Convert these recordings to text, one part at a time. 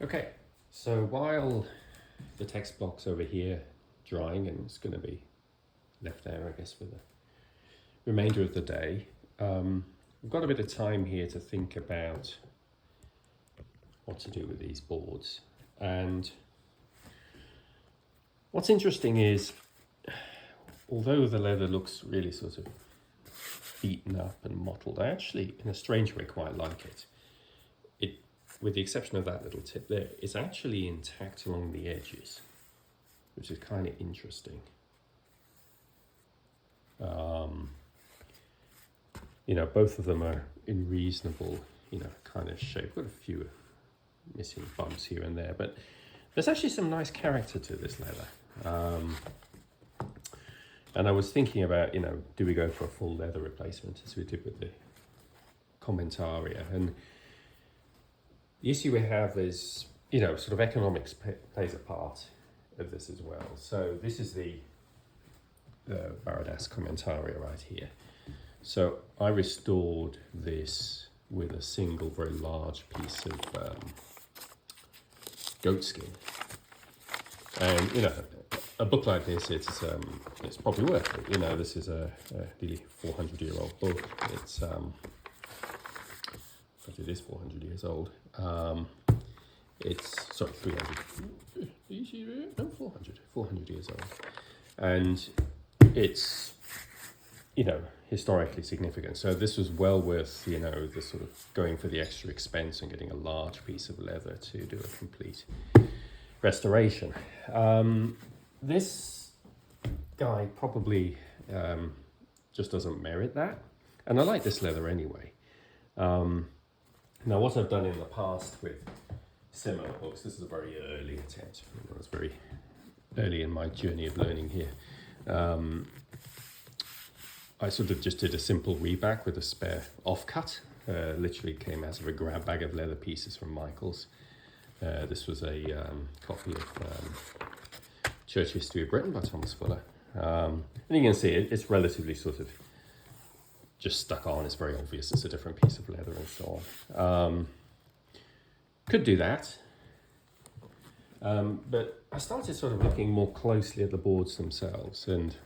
Okay, so while the text block's over here drying and it's going to be left there, I guess, for the remainder of the day, we've got a bit of time here to think about what to do with these boards. And what's interesting is, although the leather looks really sort of beaten up and mottled, I actually, in a strange way, quite like it. With the exception of that little tip there, it's actually intact along the edges, which is kind of interesting. Both of them are in reasonable, kind of shape. Got a few missing bumps here and there, but there's actually some nice character to this leather. And I was thinking about, do we go for a full leather replacement as we did with the Commentaria? And the issue we have is, sort of economics plays a part of this as well. So this is the Baradas Commentaria right here. So I restored this with a single very large piece of goat skin. And, a book like this, it's probably worth it. This is a nearly 400-year-old book. It is 400 years old. It's, sorry, 300. No, 400 years old. And it's, historically significant. So this was well worth, the sort of going for the extra expense and getting a large piece of leather to do a complete restoration. This guy probably just doesn't merit that. And I like this leather anyway. Now, what I've done in the past with similar books, this is a very early attempt. I was very early in my journey of learning here. I sort of just did a simple reback with a spare offcut. Literally came out of a grab bag of leather pieces from Michael's. This was a copy of Church History of Britain by Thomas Fuller. And you can see it's relatively sort of just stuck on. It's very obvious it's a different piece of leather and so on. Could do that. But I started sort of looking more closely at the boards themselves, and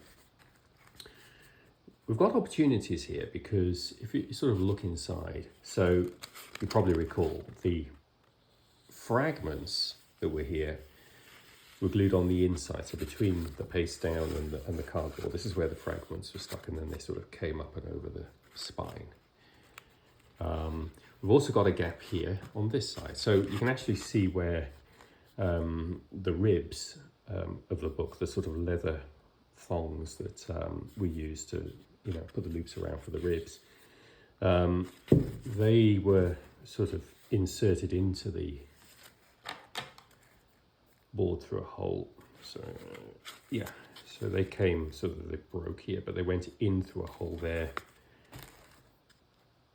we've got opportunities here because if you sort of look inside, so you probably recall the fragments that were here were glued on the inside, so between the paste down and the cardboard. This is where the fragments were stuck, and then they sort of came up and over the spine. We've also got a gap here on this side, so you can actually see where the ribs of the book, the sort of leather thongs that we use to put the loops around for the ribs, they were sort of inserted into the board through a hole. So so they came, sort of, they broke here, but they went in through a hole there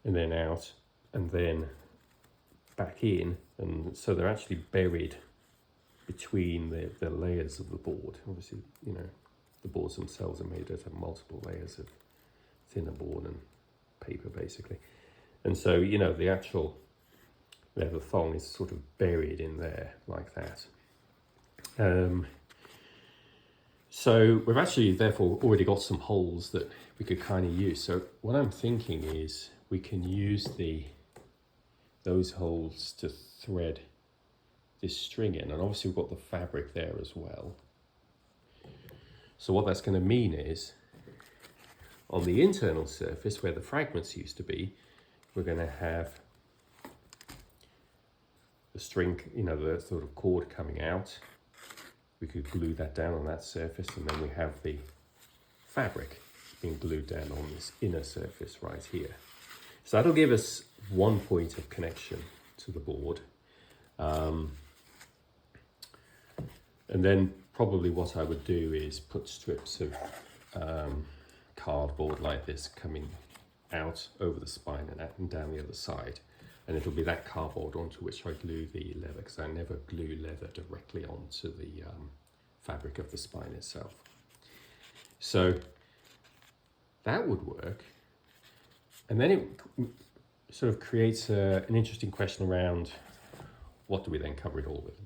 and then out and then back in, and so they're actually buried between the layers of the board. Obviously, the boards themselves are made out of multiple layers of thinner board and paper, basically. And so, the actual leather thong is sort of buried in there like that. So we've actually therefore already got some holes that we could kind of use. So what I'm thinking is we can use those holes to thread this string in, and obviously we've got the fabric there as well. So what that's going to mean is on the internal surface where the fragments used to be, we're going to have the string, the sort of cord coming out. We could glue that down on that surface, and then we have the fabric being glued down on this inner surface right here. So that'll give us one point of connection to the board. And then probably what I would do is put strips of cardboard like this coming out over the spine and down the other side. And it'll be that cardboard onto which I glue the leather, because I never glue leather directly onto the fabric of the spine itself. So that would work. And then it sort of creates an interesting question around what do we then cover it all with?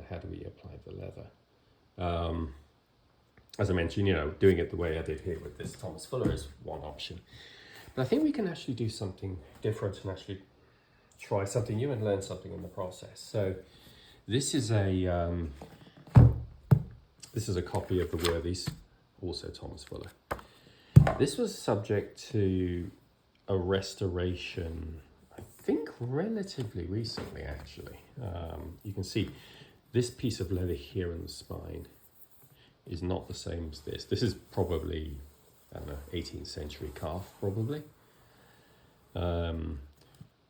How do we apply the leather? As I mentioned, doing it the way I did here with this Thomas Fuller is one option. But I think we can actually do something different and actually try something new and learn something in the process. So this is a copy of the Worthies, also Thomas Fuller. This was subject to a restoration, I think relatively recently actually. You can see this piece of leather here in the spine is not the same as this. This is probably, I don't know, 18th century calf probably. And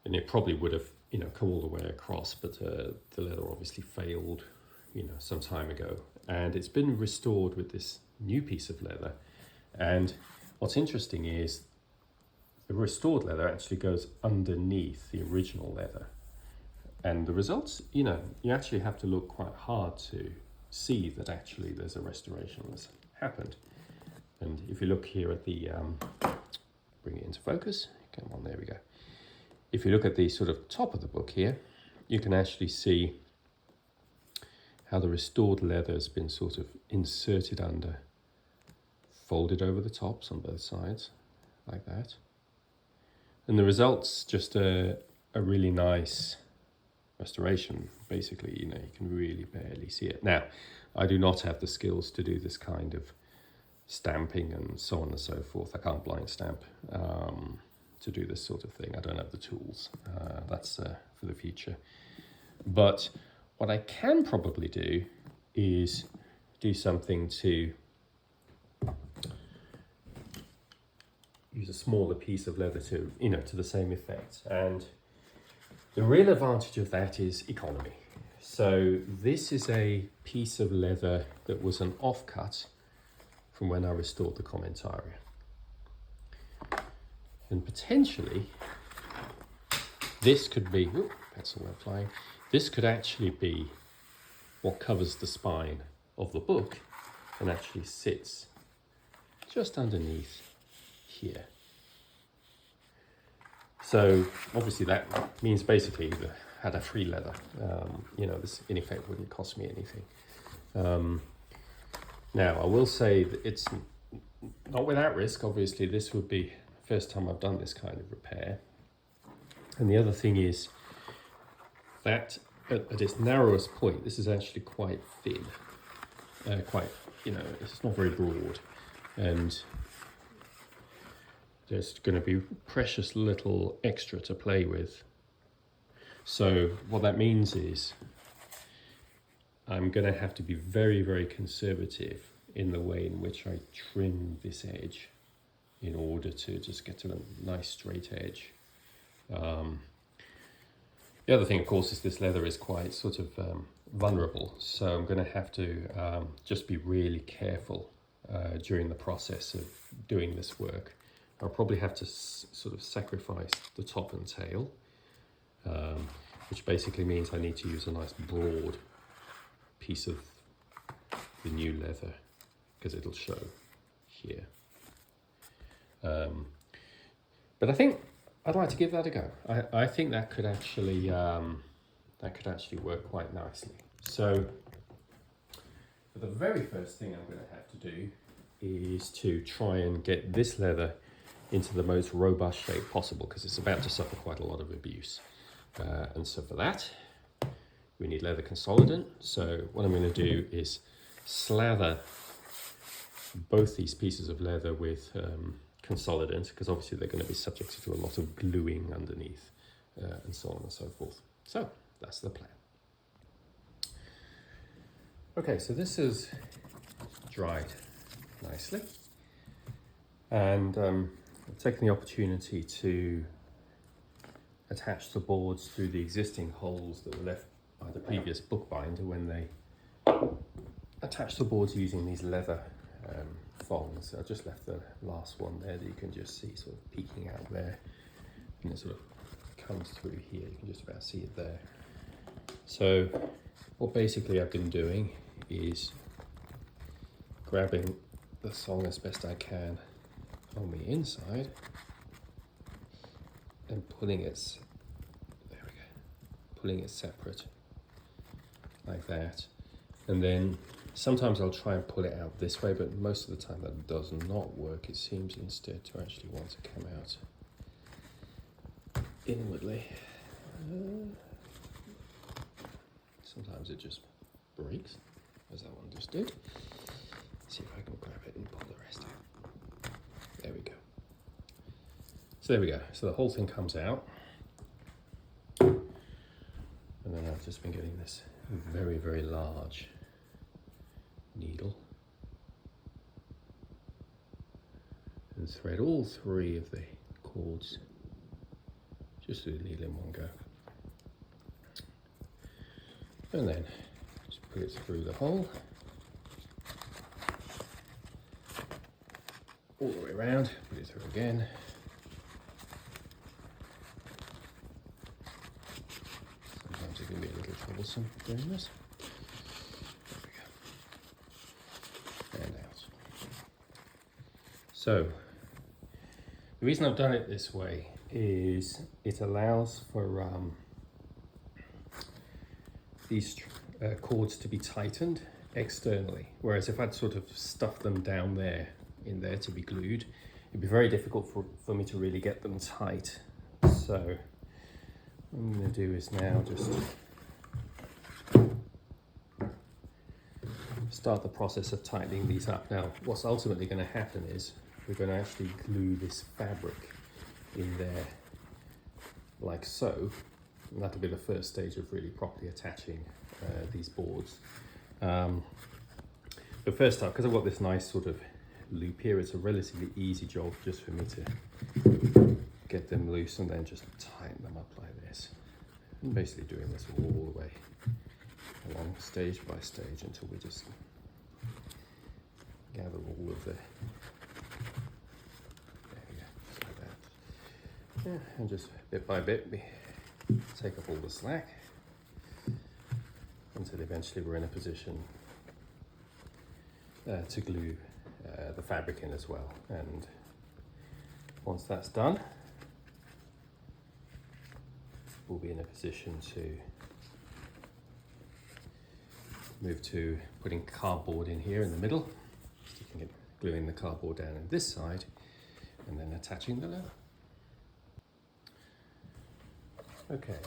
it probably would have, come all the way across, but the leather obviously failed, some time ago. And it's been restored with this new piece of leather. And what's interesting is the restored leather actually goes underneath the original leather. And the results, you actually have to look quite hard to see that actually there's a restoration that's happened. And if you look here at the, bring it into focus, come on, there we go. If you look at the sort of top of the book here, you can actually see how the restored leather has been sort of inserted under, folded over the tops on both sides, like that. And the result's just a really nice restoration. Basically, you can really barely see it. Now, I do not have the skills to do this kind of stamping and so on and so forth. I can't blind stamp to do this sort of thing. I don't have the tools. That's for the future. But what I can probably do is do something to use a smaller piece of leather to, to the same effect. And the real advantage of that is economy. So this is a piece of leather that was an offcut from when I restored the Commentaria. And potentially, this could be, pencil went flying, this could actually be what covers the spine of the book and actually sits just underneath here. So obviously that means basically that I had a free leather. This in effect wouldn't cost me anything. Now I will say that it's not without risk. Obviously this would be the first time I've done this kind of repair. And the other thing is that at its narrowest point, this is actually quite thin. It's not very broad. And there's going to be precious little extra to play with. So what that means is I'm going to have to be very, very conservative in the way in which I trim this edge in order to just get to a nice straight edge. The other thing, of course, is this leather is quite sort of vulnerable. So I'm going to have to just be really careful during the process of doing this work. I'll probably have to sort of sacrifice the top and tail, which basically means I need to use a nice broad piece of the new leather because it'll show here. But I think I'd like to give that a go. I think that could actually work quite nicely. So the very first thing I'm going to have to do is to try and get this leather into the most robust shape possible because it's about to suffer quite a lot of abuse. And so for that, we need leather consolidant. So what I'm going to do is slather both these pieces of leather with consolidant because obviously they're going to be subject to a lot of gluing underneath and so on and so forth. So that's the plan. Okay, so this is dried nicely. And I've taken the opportunity to attach the boards through the existing holes that were left by the previous bookbinder when they attached the boards using these leather thongs. So I just left the last one there that you can just see sort of peeking out there, and it sort of comes through here. You can just about see it there. So what basically I've been doing is grabbing the thong as best I can on the inside and pulling it separate like that. And then sometimes I'll try and pull it out this way, but most of the time that does not work. It seems instead to actually want to come out inwardly. Sometimes it just breaks, as that one just did. Let's see if I can grab it and pull the rest out. There we go. So there we go. So the whole thing comes out. And then I've just been getting this very, very large needle and thread all three of the cords just through the needle in one go. And then just put it through the hole, all the way around, put it through again. Sometimes it can be a little troublesome doing this. There we go. And out. So, the reason I've done it this way is it allows for these cords to be tightened externally, whereas if I'd sort of stuffed them down there in there to be glued, it'd be very difficult for me to really get them tight. So what I'm going to do is now just start the process of tightening these up. Now what's ultimately going to happen is we're going to actually glue this fabric in there like so. And that'll be the first stage of really properly attaching these boards. But first up, because I've got this nice sort of loop here, it's a relatively easy job just for me to get them loose and then just tighten them up like this. I'm basically doing this all the way along stage by stage until we just gather all of the, there we go, just like that. Yeah, and just bit by bit we take up all the slack until eventually we're in a position to glue the fabric in as well. And once that's done, we'll be in a position to move to putting cardboard in here in the middle, sticking it, gluing the cardboard down on this side, and then attaching the leather. Okay,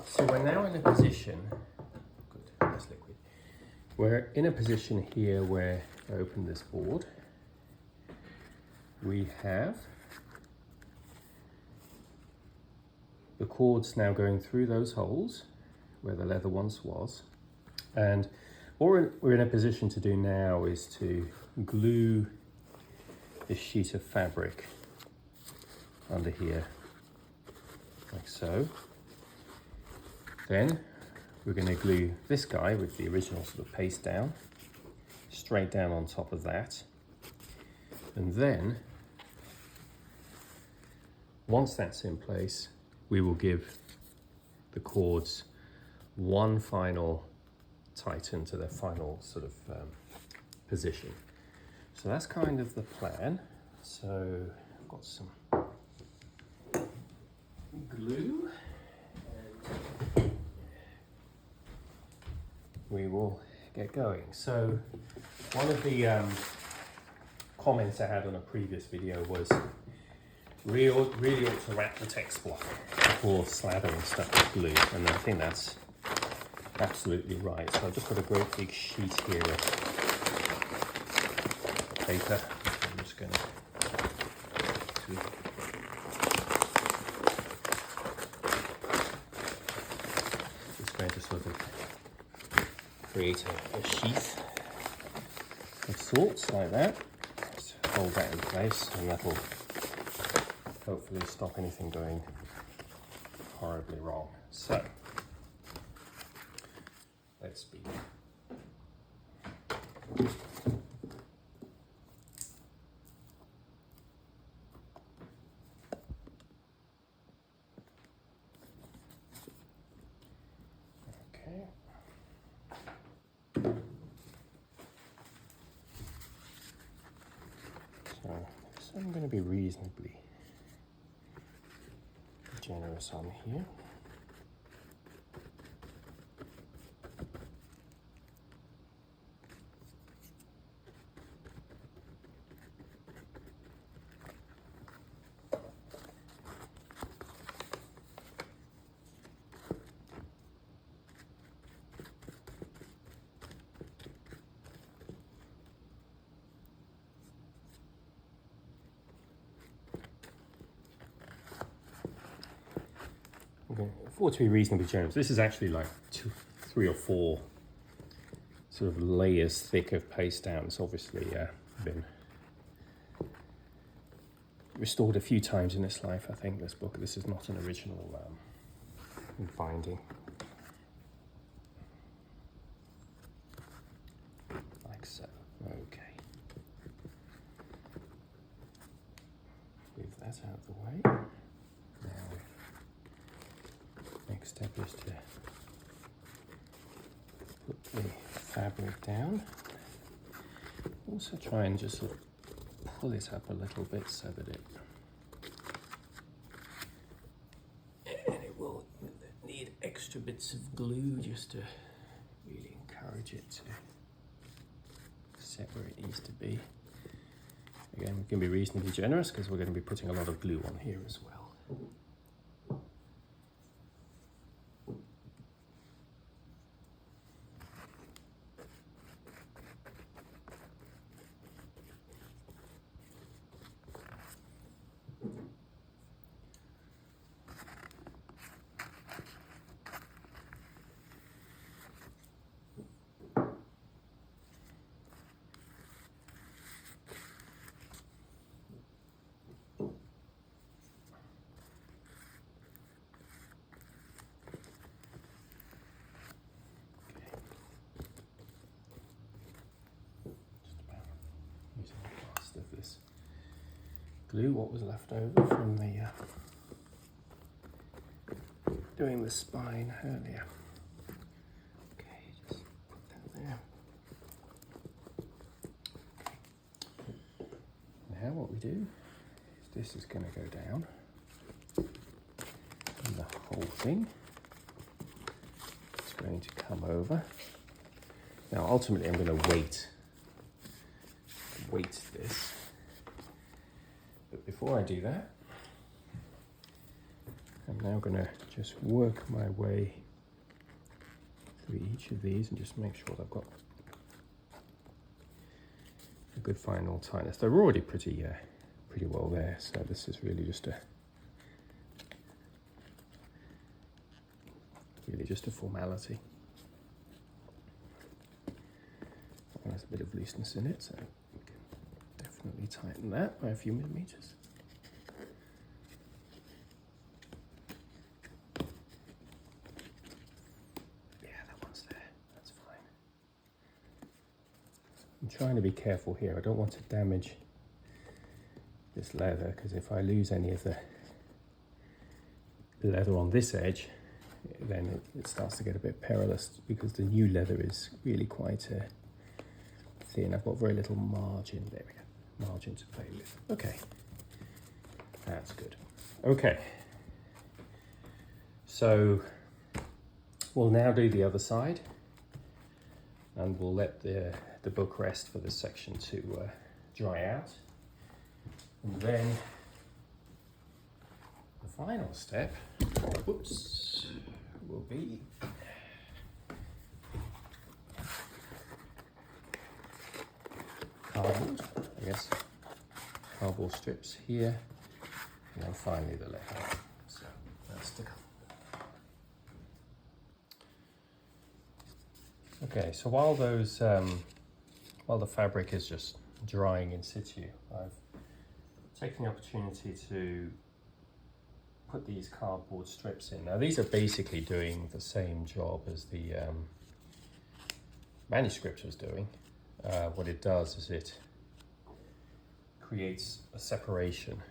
so we're now in a position, good, that's liquid. We're in a position here where I open this board. We have the cords now going through those holes where the leather once was. And what we're in a position to do now is to glue this sheet of fabric under here, like so. Then we're going to glue this guy with the original sort of paste down, straight down on top of that. And then, once that's in place, we will give the cords one final tighten to their final sort of position. So that's kind of the plan. So I've got some glue and we will get going. So one of the comments I had on a previous video was really ought to wrap the text block before slathering stuff with glue, and I think that's absolutely right. So I've just got a great big sheet here of paper. I'm just going to sort of create a sheath of sorts like that. Just hold that in place, and that'll hopefully stop anything going horribly wrong. So let's begin. Okay. So I'm going to be reasonably generous on here. for it to be reasonably generous. This is actually like 3 or 4 sort of layers thick of paste down. It's obviously been restored a few times in its life, I think, this book. This is not an original binding. Like so. Okay. Move that out of the way. Now, next step is to put the fabric down. Also try and just sort of pull it up a little bit so that it will need extra bits of glue just to really encourage it to set where it needs to be. Again, we can be reasonably generous because we're going to be putting a lot of glue on here as well. Glue what was left over from the doing the spine earlier. Okay, just put that there. Okay. Now what we do is this is going to go down, and the whole thing is going to come over. Now ultimately I'm going to weight this. But before I do that, I'm now going to just work my way through each of these and just make sure that I've got a good final tightness. They're already pretty well there, so this is really just a formality. There's a bit of looseness in it, so we can definitely tighten that by a few millimeters. Yeah, that one's there. That's fine. I'm trying to be careful here. I don't want to damage this leather, because if I lose any of the leather on this edge, then it starts to get a bit perilous, because the new leather is really quite thin. I've got very little margin. There we go. Margin to play with. Okay, that's good. Okay, so we'll now do the other side, and we'll let the book rest for this section to dry out, and then the final step, whoops, will be cardboard, I guess, cardboard strips here, and then finally the leather. So that's to come. Okay, so while the fabric is just drying in situ, I've taken the opportunity to put these cardboard strips in. Now these are basically doing the same job as the manuscript was doing. What it does is it creates a separation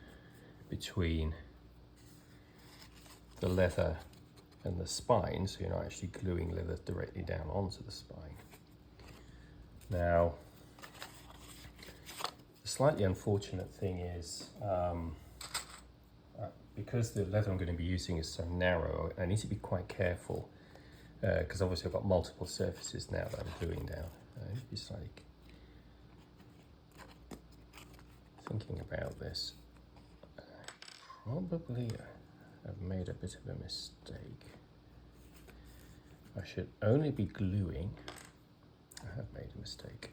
between the leather and the spine, so you're not actually gluing leather directly down onto the spine. Now, the slightly unfortunate thing is, because the leather I'm going to be using is so narrow, I need to be quite careful, because obviously I've got multiple surfaces now that I'm gluing down. I need to be slightly thinking about this. Probably I've made a bit of a mistake. I should only be gluing, I have made a mistake.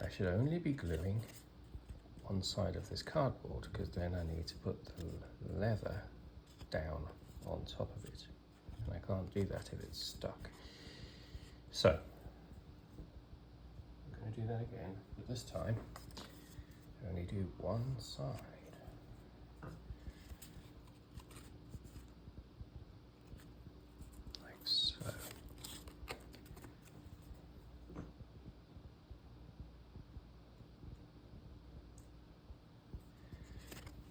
I should only be gluing one side of this cardboard, because then I need to put the leather down on top of it. And I can't do that if it's stuck. So, I'm going to do that again, but this time I only do one side. Like so.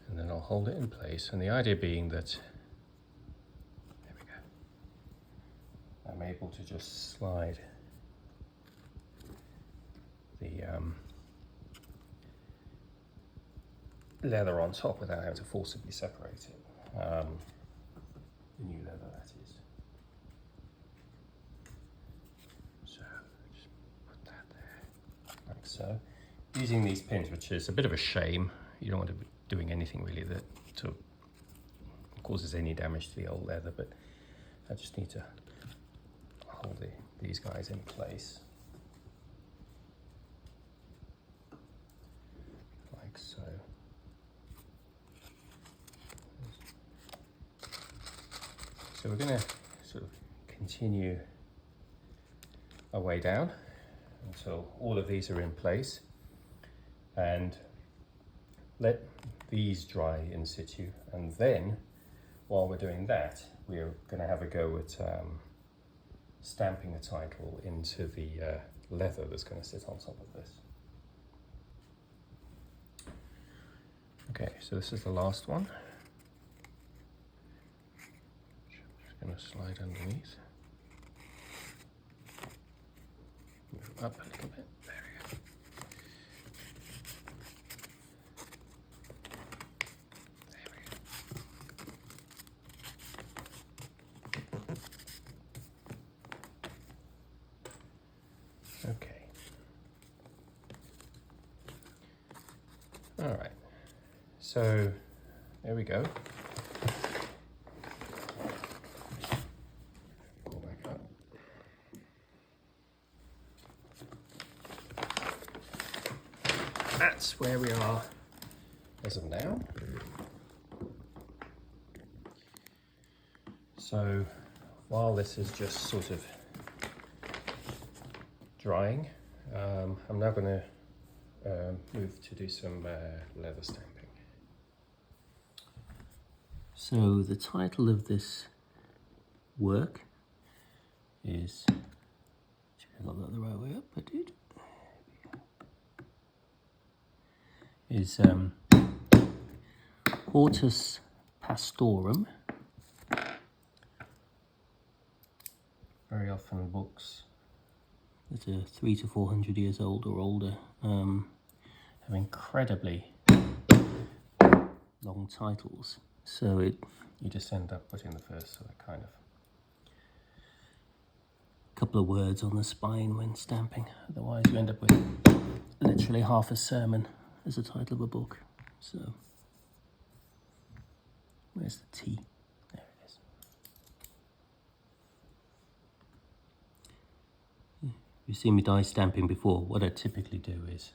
And then I'll hold it in place, and the idea being that, there we go, I'm able to just slide the leather on top without having to forcibly separate it. The new leather, that is. So just put that there, like so. Using these pins, which is a bit of a shame. You don't want to be doing anything really that sort of causes any damage to the old leather, but I just need to hold these guys in place. Like so. So we're going to sort of continue our way down until all of these are in place, and let these dry in situ, and then while we're doing that we're going to have a go at stamping the title into the leather that's going to sit on top of this. Okay, so this is the last one. I'm just going to slide underneath, move up a little bit, there we go. Okay. All right. So there we go. Go back up. That's where we are as of now. So while this is just sort of drying, I'm now going to move to do some leather stamping. So the title of this work is, check I got that the right way up, I did, is Hortus Pastorum. Very often books that are 300 to 400 years old or older have incredibly long titles, so you just end up putting the first sort of kind of couple of words on the spine when stamping. Otherwise you end up with literally half a sermon as the title of a book. So where's the T? There it is. You've seen me die stamping before. What I typically do is,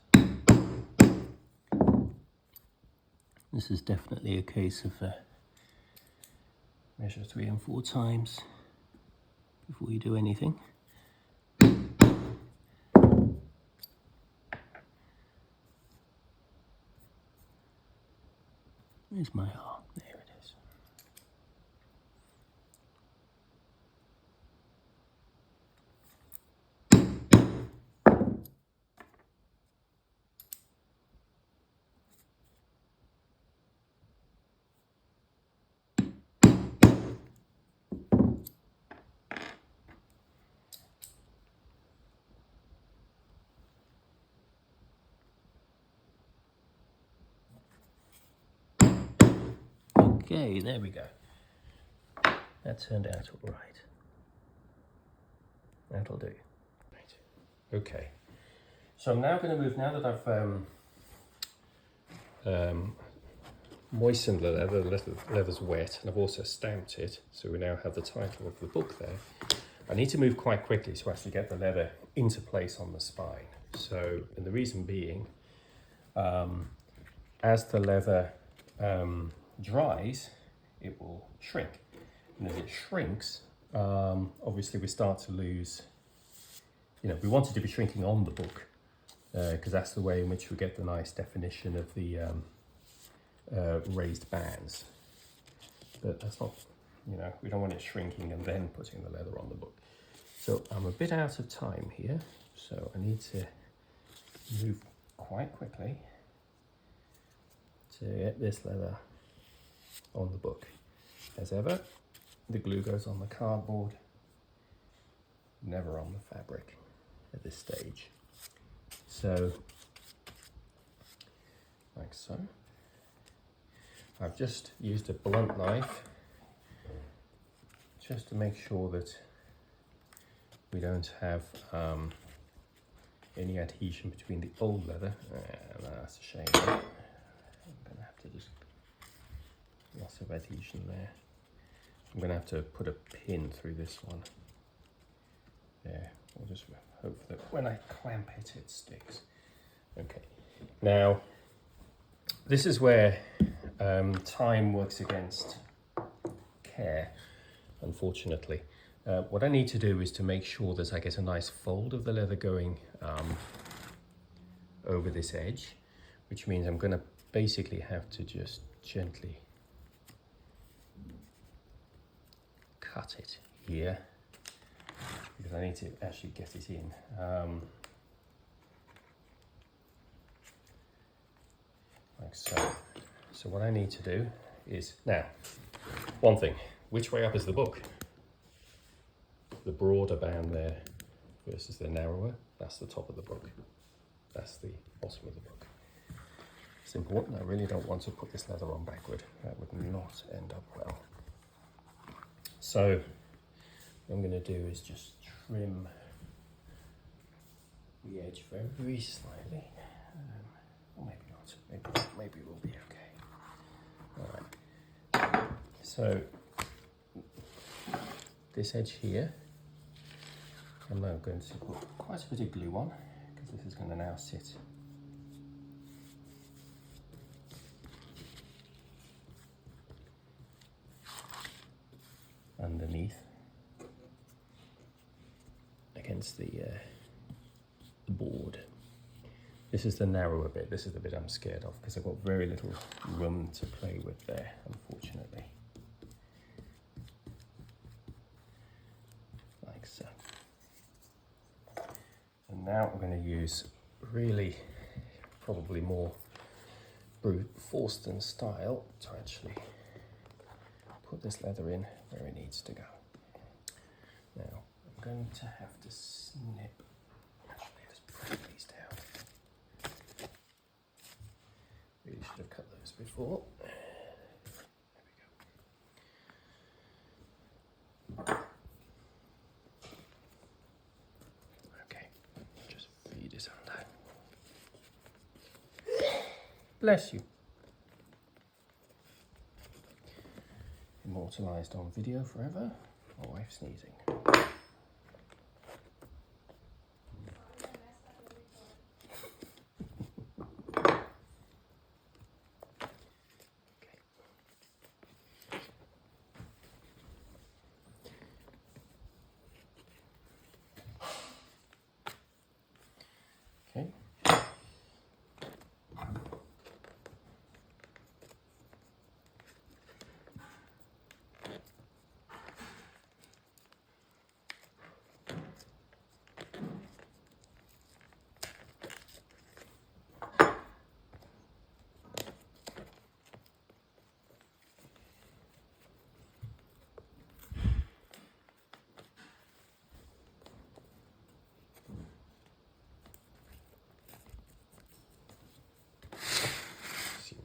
this is definitely a case of measure 3 and 4 times before you do anything. Where's my R? There it is. Okay, there we go. That turned out all right. That'll do. Right. Okay. So I'm now going to move, now that I've moistened the leather, the leather's wet, and I've also stamped it, so we now have the title of the book there. I need to move quite quickly to actually get the leather into place on the spine. So, and the reason being, as the leather dries, it will shrink. And as it shrinks, obviously we start to lose, we want it to be shrinking on the book, because that's the way in which we get the nice definition of the raised bands. But that's not, we don't want it shrinking and then putting the leather on the book. So I'm a bit out of time here, so I need to move quite quickly to get this leather on the book. As ever, the glue goes on the cardboard, never on the fabric at this stage. So, like so. I've just used a blunt knife just to make sure that we don't have any adhesion between the old leather. That's a shame. I'm going to have to just, lots of adhesion there. I'm going to have to put a pin through this one. There, we'll just hope that when I clamp it, it sticks. Okay, now this is where time works against care, unfortunately. What I need to do is to make sure that I get a nice fold of the leather going over this edge, which means I'm going to basically have to just gently cut it here, because I need to actually get it in. Like so. So what I need to do is, now, one thing, which way up is the book? The broader band there versus the narrower, that's the top of the book. That's the bottom of the book. It's important, I really don't want to put this leather on backward. That would not end up well. So what I'm going to do is just trim the edge very slightly. Or maybe not, maybe we'll be okay. All right, so this edge here, I'm now going to put quite a bit of glue on, because this is going to now sit underneath against the board. This is the narrower bit. This is the bit I'm scared of, because I've got very little room to play with there, unfortunately. Like so. And now I'm going to use really probably more brute force than style to actually put this leather in where it needs to go. Now I'm going to have to snip. Actually, let's break these down. Really should have cut those before. There we go. Okay, just feed this under. Bless you. Immortalised on video forever. My wife sneezing. Okay.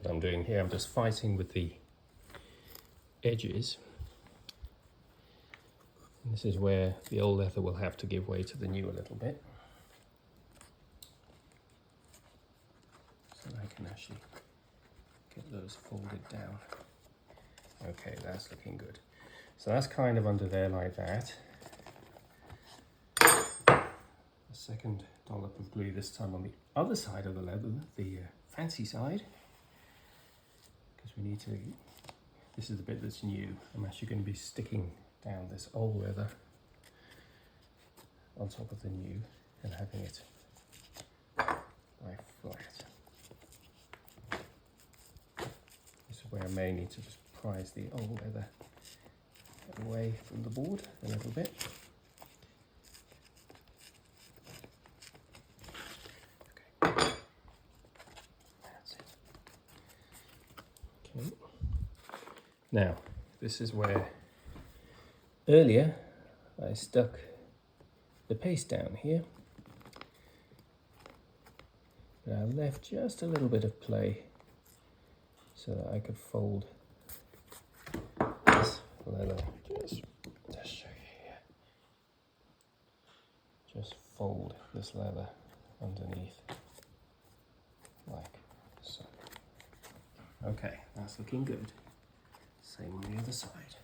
What I'm doing here, I'm just fighting with the edges. And this is where the old leather will have to give way to the new a little bit. So I can actually get those folded down. Okay, that's looking good. So that's kind of under there like that. A second dollop of glue, this time on the other side of the leather, the fancy side. We need to This is the bit that's new. I'm actually going to be sticking down this old leather on top of the new and having it lie flat. This is where I may need to just prise the old leather away from the board a little bit. Okay. That's it. Okay. Now, this is where earlier I stuck the paste down here, but I left just a little bit of play so that I could fold this leather. Just to show you here. Just fold this leather underneath like so. Okay, that's looking good. Same on the other side.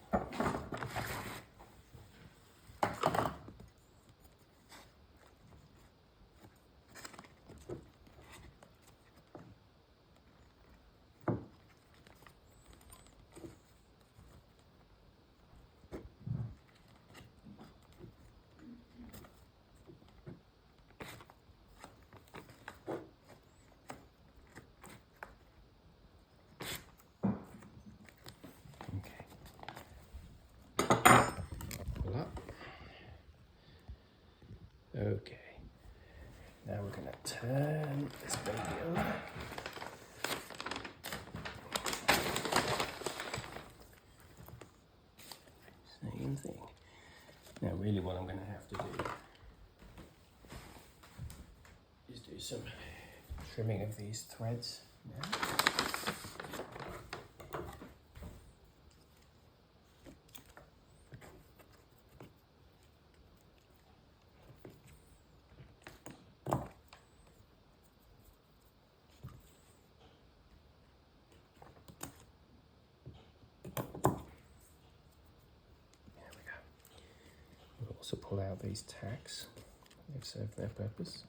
Okay, now we're going to turn this baby over. Same thing. Now really what I'm going to have to do is do some trimming of these threads now. Also pull out these tacks. They've served their purpose.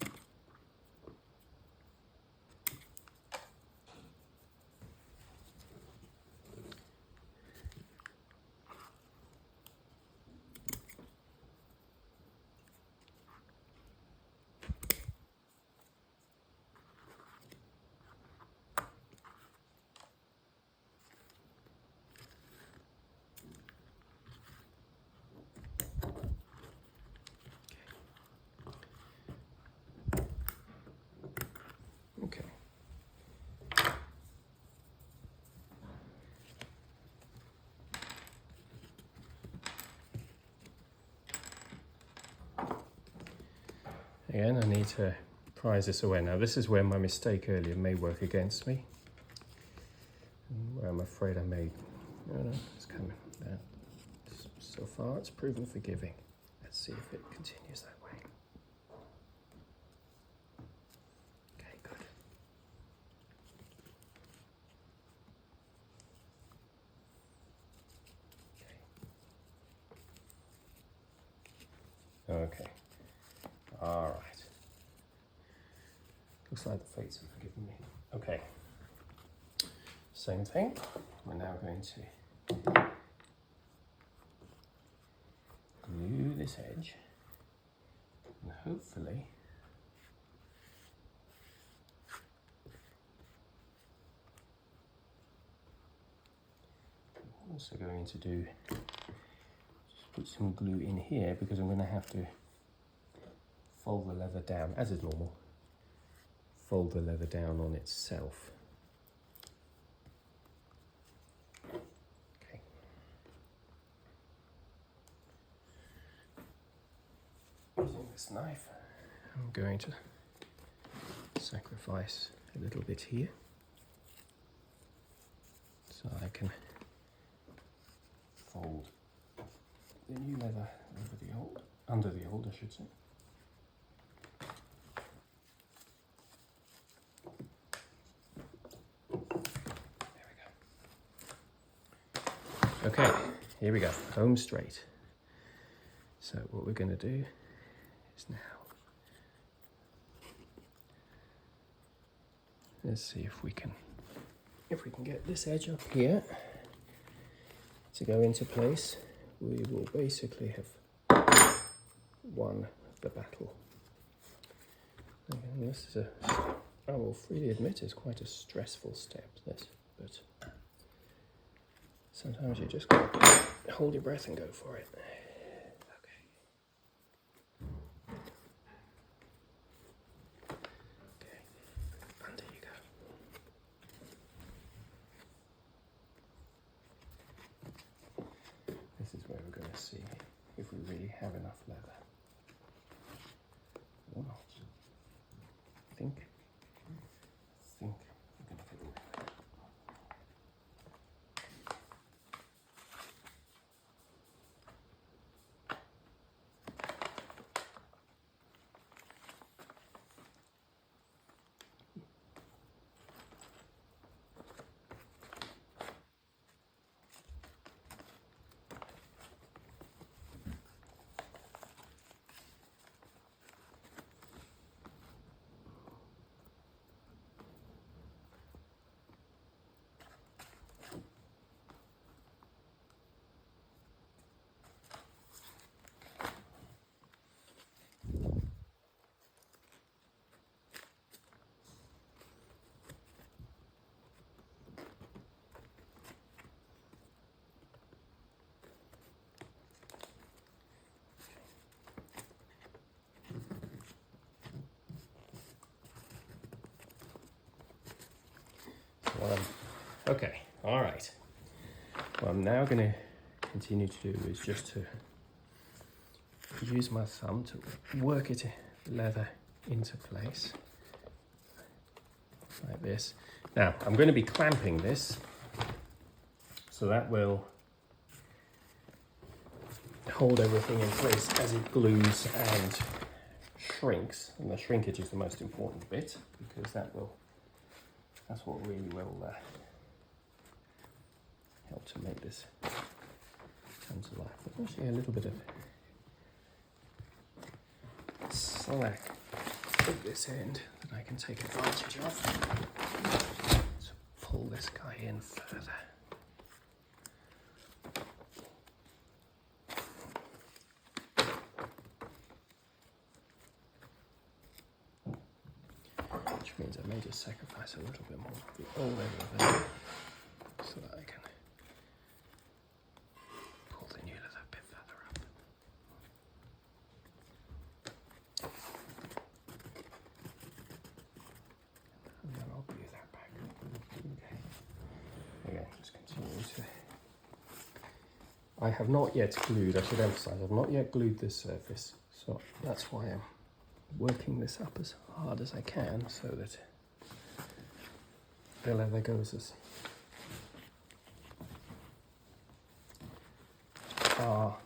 Okay. Again, I need to prise this away. Now, this is where my mistake earlier may work against me. Where I'm afraid I made. No, it's coming. So far, it's proven forgiving. Let's see if it continues that way. Okay, good. Okay. All right. Looks like the fates have forgiven me. Okay. Same thing. We're now going to glue this edge and hopefully I'm also going to do just put some glue in here because I'm going to have to fold the leather down as is normal. Fold the leather down on itself. Okay. Using this knife, I'm going to sacrifice a little bit here so I can fold the new leather over the old, under the old, I should say. Okay, here we go, home straight. So what we're going to do is now, let's see if we can get this edge up here. to go into place, we will basically have won the battle. And this is I will freely admit, it's quite a stressful step, this, but sometimes you just got to hold your breath and go for it. Okay, under you go. This is where we're going to see if we really have enough leather or not. I think we're going to get away with it. Okay, all right. What I'm now going to continue to do is just to use my thumb to work it leather into place like this. Now I'm going to be clamping this, so that will hold everything in place as it glues and shrinks, and the shrinkage is the most important bit, because that's what really will help to make this come to life. There's actually a little bit of slack at this end that I can take advantage of to pull this guy in further. Which means I may just sacrifice a little bit more of the old leather there, so that I can pull the new leather a bit further up. And then I'll glue that back. Okay. Again, just continue to... I have not yet glued, I should emphasize, I've not yet glued this surface, so that's why I'm working this up as hard as I can, so that the leather goes as far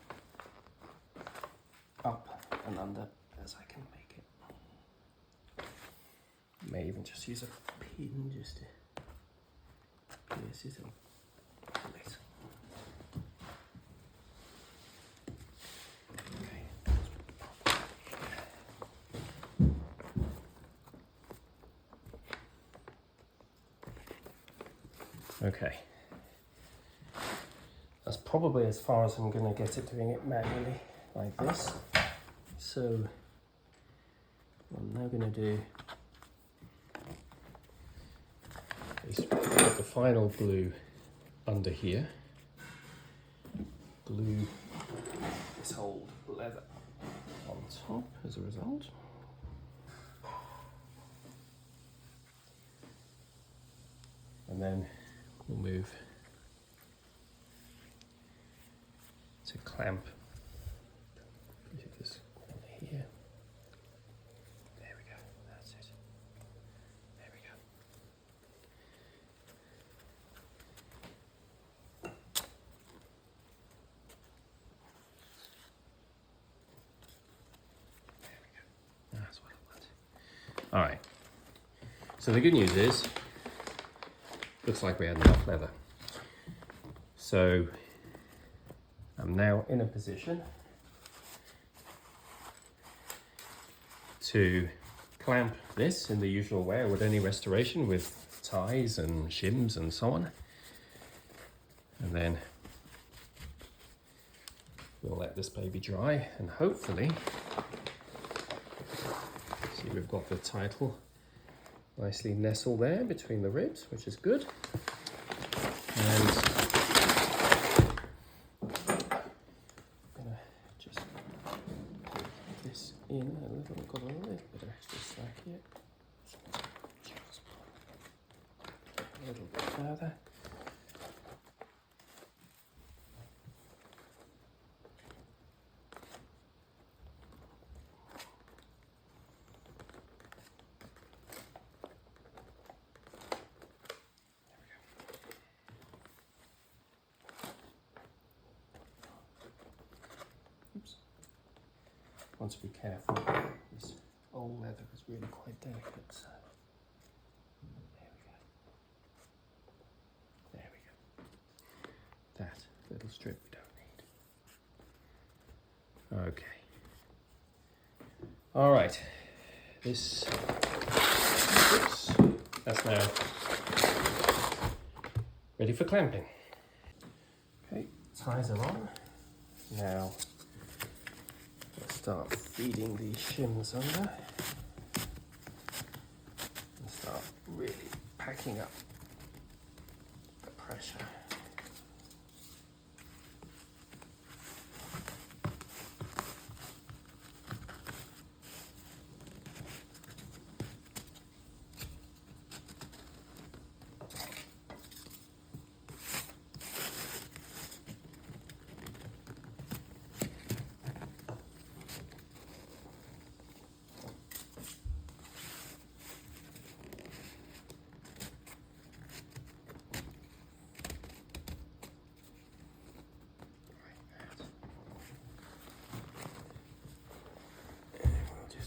up and under as I can make it. May even just use a pin just to pierce it and pull it. Okay, that's probably as far as I'm going to get it doing it manually like this. So what I'm now going to do is put the final glue under here, glue this old leather on top as a result. And then we'll move to clamp this corner here. There we go, that's it. There we go. There we go. That's what I want. All right. So the good news is, looks like we had enough leather. So I'm now in a position to clamp this in the usual way I would any restoration, with ties and shims and so on. And then we'll let this baby dry, and hopefully, see, we've got the title nicely nestled there between the ribs, which is good. And I'm gonna just put this in a little, got a little bit of extra slack here. Just a little bit further. Oops. Want to be careful. This old leather is really quite delicate. So there we go. That little strip we don't need. Okay. All right. This. Oops. That's now ready for clamping. Okay, ties are on. Now let's start feeding these shims under and start really packing up the pressure.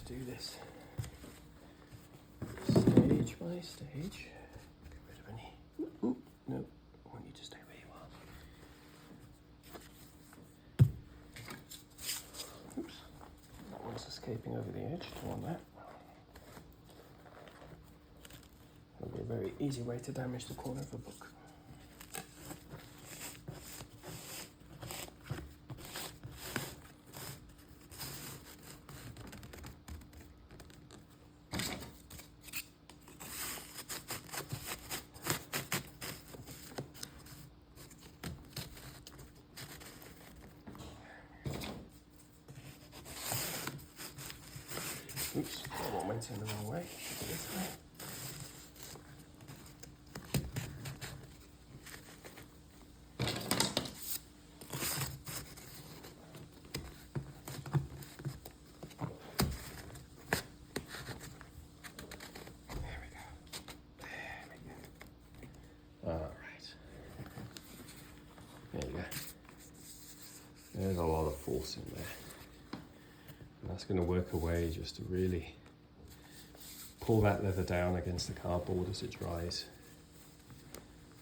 Do this stage by stage. Get rid of any. Ooh, no, I want you to stay where you are. Oops, that one's escaping over the edge. Don't want that. That'll be a very easy way to damage the corner of a book. Oops, that one went in the wrong way. This way. There we go. There we go. All right. There you go. There's a lot of force in there. And that's going to work away just to really pull that leather down against the cardboard as it dries.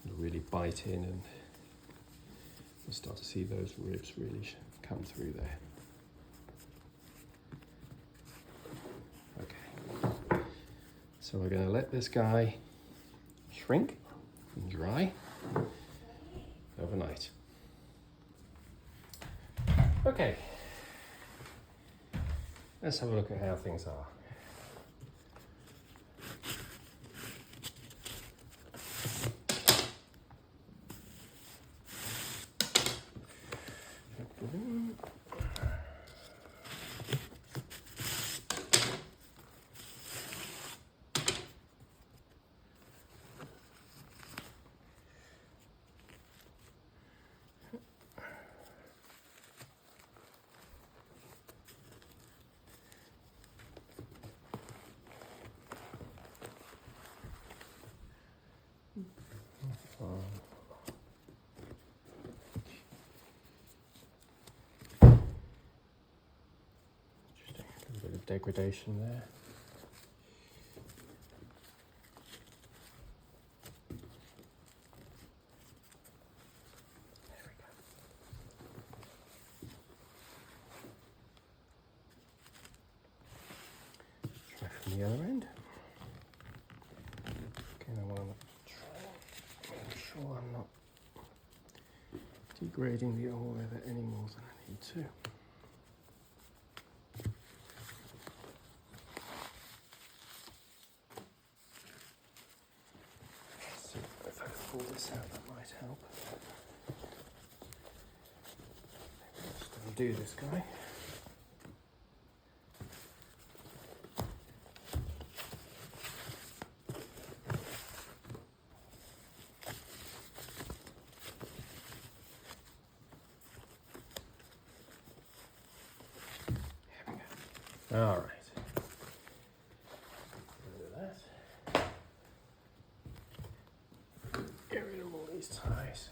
It'll really bite in, and you'll start to see those ribs really come through there. Okay, so we're going to let this guy shrink and dry overnight. Okay. Let's have a look at how things are. Interesting, a little bit of degradation there. There we go. Try from the other end. Okay, I want to try and make sure I'm not degrading the old leather any more than I need too. Let's see if I can pull this out, that might help. Maybe just undo this guy. All right. Rid of that. Get rid of all these ties.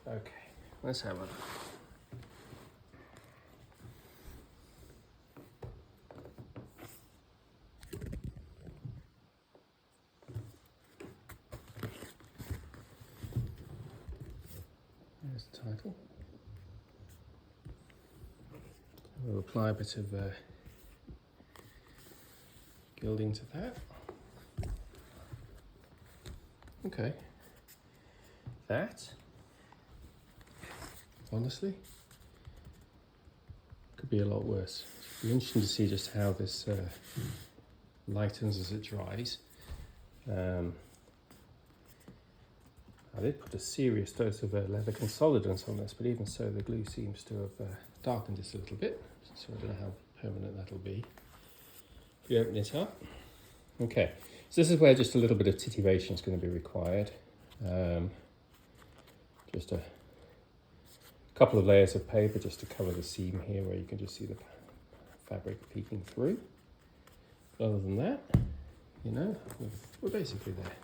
Okay, let's have a look. There's the title. We'll apply a bit of gilding to that. Okay. That, honestly, could be a lot worse. It'll be interesting to see just how this lightens as it dries. I did put a serious dose of leather consolidant on this, but even so, the glue seems to have darkened this a little bit, so I don't know how permanent that'll be. If we open it up, okay, so this is where just a little bit of titivation is going to be required. Just a couple of layers of paper just to cover the seam here, where you can just see the fabric peeking through. Other than that, you know, we're basically there.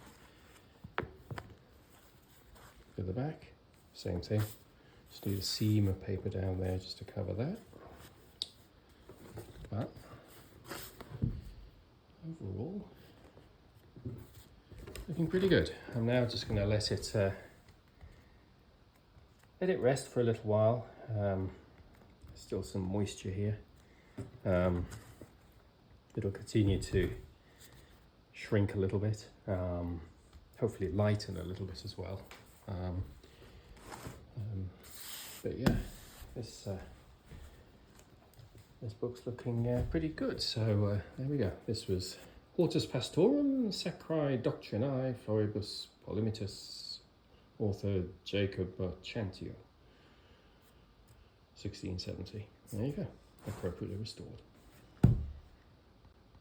To the back, same thing. Just need a seam of paper down there just to cover that. But overall, looking pretty good. I'm now just going to let it rest for a little while. Still some moisture here. It'll continue to shrink a little bit. Hopefully lighten a little bit as well. But yeah, this book's looking pretty good. So there we go. This was Hortus Pastorum Sacrae Doctrinae Floribus Polymitus, author Jacob Chantio, 1670. There you go, appropriately restored.